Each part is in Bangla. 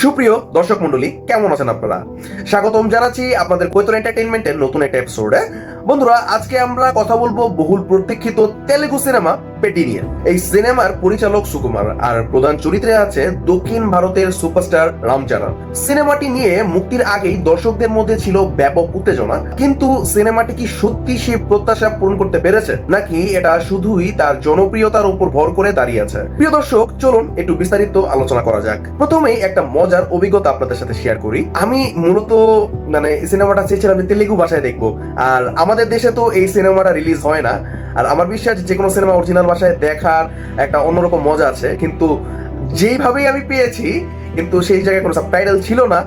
সুপ্রিয় দর্শক মন্ডলী, কেমন আছেন আপনারা? স্বাগতম জানাচ্ছি আপনাদের কৈতন এন্টারটেইনমেন্টের নতুন একটা এপিসোডে। বন্ধুরা, আজকে আমরা কথা বলবো বহুল প্রতীক্ষিত তেলেগু সিনেমা পেডি নিয়ে। এই সিনেমার পরিচালক সুকুমার আর প্রধান চরিত্রে আছে দক্ষিণ ভারতের সুপারস্টার রামচরণ। সিনেমাটি নিয়ে মুক্তির আগেই দর্শকদের মধ্যে ছিল ব্যাপক উত্তেজনা, কিন্তু সিনেমাটি কি সত্যি সেই প্রত্যাশা পূরণ করতে পেরেছে, নাকি এটা শুধুই তার জনপ্রিয়তার উপর ভর করে দাঁড়িয়ে আছে? প্রিয় দর্শক, চলুন একটু বিস্তারিত আলোচনা করা যাক। প্রথমেই একটা মজার অভিজ্ঞতা আপনাদের সাথে শেয়ার করি। আমি মূলত এই সিনেমাটা চেয়েছিলাম যে তেলেগু ভাষায় দেখবো, আর আমাদের দেশে তো এই সিনেমাটা রিলিজ হয় না। আর আমার বিশ্বাস যে কোনো সিনেমা অরিজিনাল ভাষায় দেখার একটা অন্যরকম মজা আছে, কিন্তু যেইভাবেই আমি পেয়েছি কিন্তু সেই জায়গায় কোনো সাবটাইটেল ছিল না।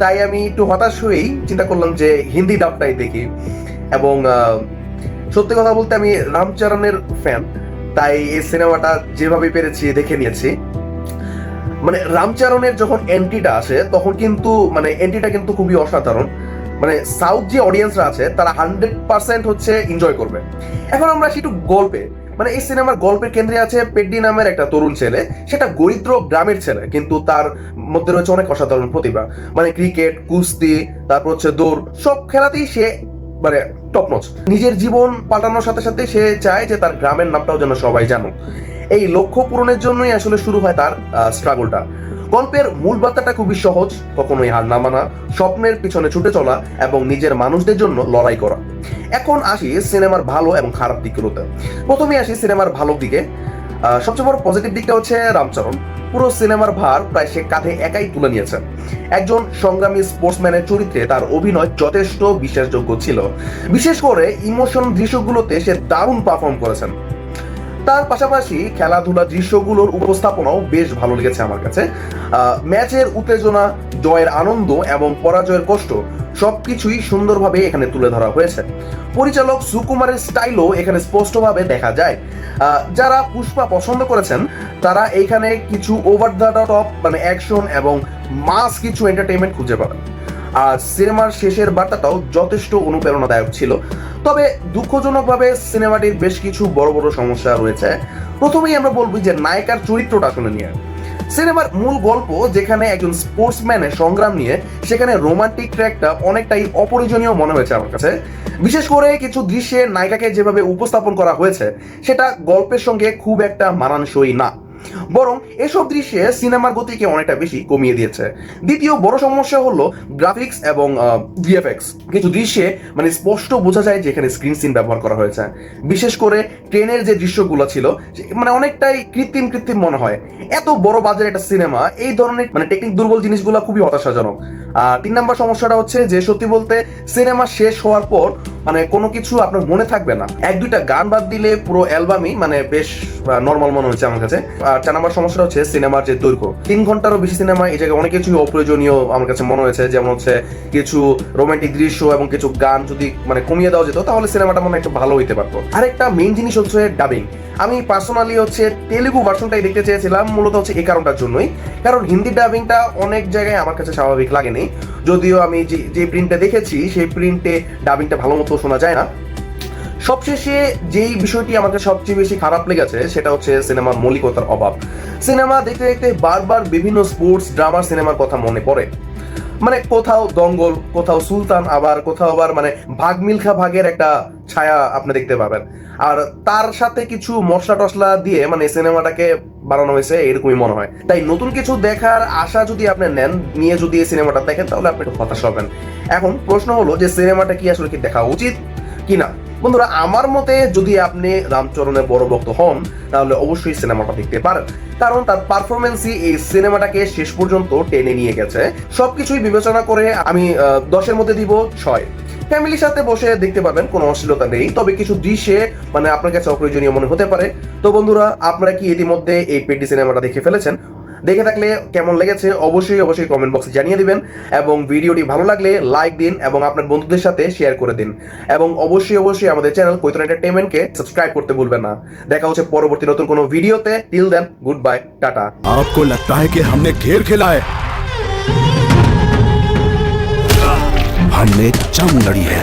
তাই আমি একটু হতাশ হয়েই চিন্তা করলাম যে হিন্দি ডাবটাই দেখি। এবং সত্যি কথা বলতে আমি রামচরণের ফ্যান, তাই এই সিনেমাটা যেভাবে পেরেছি দেখে নিয়েছি। রামচরণের যখন এন্ট্রিটা আসে তখন কিন্তু এন্ট্রিটা কিন্তু খুবই অসাধারণ। সাউথ যে অডিয়েন্সরা আছে তারা 100% হচ্ছে এনজয় করবে। এখন আমরা আসি একটু গল্পে। এই সিনেমার গল্পের কেন্দ্রে আছে পেড্ডি নামের একটা তরুণ ছেলে। সেটা দরিদ্র গ্রামের ছেলে, কিন্তু তার মধ্যে রয়েছে অনেক অসাধারণ প্রতিভা। ক্রিকেট, কুস্তি, তারপর হচ্ছে দৌড়, সব খেলাতেই সে টপ নচ। নিজের জীবন পাল্টানোর সাথে সাথে সে চায় যে তার গ্রামের নামটাও যেন সবাই জানুক। এই লক্ষ্য পূরণের জন্যই আসলে শুরু হয় তার স্ট্রাগলটা। গল্পের মূল বার্তাটা খুবই সহজ: কখনোই হার না মানা, স্বপ্নের পিছনে ছুটে চলা এবং নিজের মানুষদের জন্য লড়াই করা। এখন আসি সিনেমার ভালো এবং খারাপ দিকগুলোতে। প্রথমে আসি সিনেমার ভালো দিকে। সবচেয়ে বড় পজিটিভ দিকটা হচ্ছে রামচরণ। পুরো সিনেমার ভার প্রায় সে কাঁধে একাই তুলে নিয়েছে। একজন সংগ্রামী স্পোর্টসম্যানের চরিত্রে তার অভিনয় যথেষ্ট বিশ্বাসযোগ্য ছিল। বিশেষ করে ইমোশন দৃশ্যগুলোতে সে দারুণ পারফর্ম করেছেন। তার পাশাপাশি খেলাধুলা দৃশ্যগুলোর উপস্থাপনাও বেশ ভালো লেগেছে আমার কাছে। ম্যাচের উত্তেজনা, জয়ের আনন্দ এবং পরাজয়ের কষ্ট সবকিছুই সুন্দরভাবে এখানে তুলে ধরা হয়েছে। পরিচালক সুকুমারের স্টাইলও এখানে স্পষ্টভাবে দেখা যায়। যারা পুষ্পা পছন্দ করেছেন তারা এইখানে কিছু ওভার দ্য টপ অ্যাকশন এবং মাস কিছু এন্টারটেইনমেন্ট খুঁজে পাবেন। আর সিনেমার শেষের বার্তাটাও যথেষ্ট অনুপ্রেরণাদায়ক ছিল। তবে দুঃখজনকভাবে সিনেমাটির বেশ কিছু বড় বড় সমস্যা রয়েছে। প্রথমেই আমরা বলবো যে নায়িকার চরিত্রটা আসলে নিয়ে। সিনেমার মূল গল্প যেখানে একজন স্পোর্টসম্যানের সংগ্রাম নিয়ে, সেখানে রোমান্টিক ট্র্যাকটা অনেকটাই অপ্রয়োজনীয় মনে হয়েছে আমার কাছে। বিশেষ করে কিছু দৃশ্যে নায়িকাকে যেভাবে উপস্থাপন করা হয়েছে সেটা গল্পের সঙ্গে খুব একটা মানানসই না, বরং এসব দৃশ্যে সিনেমার গতিকে অনেকটা বেশি কমিয়ে দিয়েছে। দ্বিতীয় বড় সমস্যা হলো গ্রাফিক্স এবং ভিএফএক্স। কিছু দৃশ্যে স্পষ্ট বোঝা যায় যে এখানে স্ক্রিন সিন ব্যবহার করা হয়েছে। বিশেষ করে ট্রেনের যে দৃশ্যগুলো ছিল অনেকটাই কৃত্রিম মনে হয়। এত বড় বাজারে একটা সিনেমা, এই ধরনের টেকনিক দুর্বল জিনিসগুলো খুবই হতাশাজনক। আর 3 নম্বর সমস্যাটা হচ্ছে যে সত্যি বলতে সিনেমা শেষ হওয়ার পর কোনো কিছু আপনার মনে থাকবে না। 1-2টা গান বাদ দিলে পুরো অ্যালবামই বেশ নর্মাল মনে হচ্ছে আমার কাছে। আর 4 নম্বর সমস্যাটা হচ্ছে সিনেমার যে দৈর্ঘ্য। 3 ঘন্টারও বেশি সিনেমা, এই জায়গায় অনেক কিছুই অপ্রয়োজনীয় আমার কাছে মনে হয়েছে। যেমন হচ্ছে কিছু রোমান্টিক দৃশ্য এবং কিছু গান যদি কমিয়ে দেওয়া যেত তাহলে সিনেমাটা একটু ভালো হইতে পারতো। আরেকটা মেইন জিনিস হচ্ছে ডাবিং। আমি পার্সোনালি হচ্ছে তেলেগু ভার্সনটাই দেখতে চেয়েছিলাম, মূলত হচ্ছে এই কারণটার জন্যই। কারণ হিন্দি ডাবিংটা অনেক জায়গায় আমার কাছে স্বাভাবিক লাগেনি। যদিও আমি যে প্রিন্টে দেখেছি সেই প্রিন্টে ডাবিংটা ভালো মতো শোনা যায় না। সবশেষে যেই বিষয়টি আমাকে সবচেয়ে বেশি খারাপ লেগেছে সেটা হচ্ছে সিনেমার মৌলিকতার অভাব। সিনেমা দেখতে দেখতে বারবার বিভিন্ন স্পোর্টস ড্রামার সিনেমার কথা মনে পড়ে। কোথাও দঙ্গল, কোথাও সুলতান, আবার কোথাও আবার ভাগ মিল্খা ভাগের একটা ছায়া আপনি দেখতে পাবেন। আর তার সাথে কিছু মশলা টসলা দিয়ে সিনেমাটাকে বানানো হয়েছে এরকমই মনে হয়। তাই নতুন কিছু দেখার আশা যদি আপনি নেন, নিয়ে যদি এই সিনেমাটা দেখেন তাহলে আপনি একটু হতাশ হবেন। এখন প্রশ্ন হলো যে সিনেমাটা কি আসলে কি দেখা উচিত কিনা? বন্ধুরা, আমার মতে যদি আপনি রামচরণের বড় ভক্ত হন তাহলে অবশ্যই সিনেমাটা দেখতে পারেন, কারণ তার পারফরমেন্সই এই সিনেমাটাকে শেষ পর্যন্ত টেনে নিয়ে গেছে। সবকিছুই বিবেচনা করে আমি 10-এর মধ্যে দিব 6। ফ্যামিলির সাথে বসে দেখতে পাবেন, কোনো অশ্লীলতা নেই, তবে কিছু দৃশ্যে আপনার কাছে অপ্রয়োজনীয় মনে হতে পারে। তো বন্ধুরা, আপনারা কি ইতিমধ্যে এই পেডি সিনেমাটা দেখে ফেলেছেন? দেখে থাকলে কেমন লেগেছে অবশ্যই কমেন্ট বক্সে জানিয়ে দিবেন, এবং ভিডিওটি ভালো লাগলে লাইক দিন এবং আপনার বন্ধুদের সাথে শেয়ার করে দিন, এবং অবশ্যই আমাদের চ্যানেল কৈতন এন্টারটেইনমেন্টকে সাবস্ক্রাইব করতে ভুলবেন না। দেখা হচ্ছে পরবর্তী নতুন কোনো ভিডিওতে। টিল দেন, গুড বাই, টাটা। आपको लगता है कि हमने घेर खेला है? हमने जंग लड़ी है।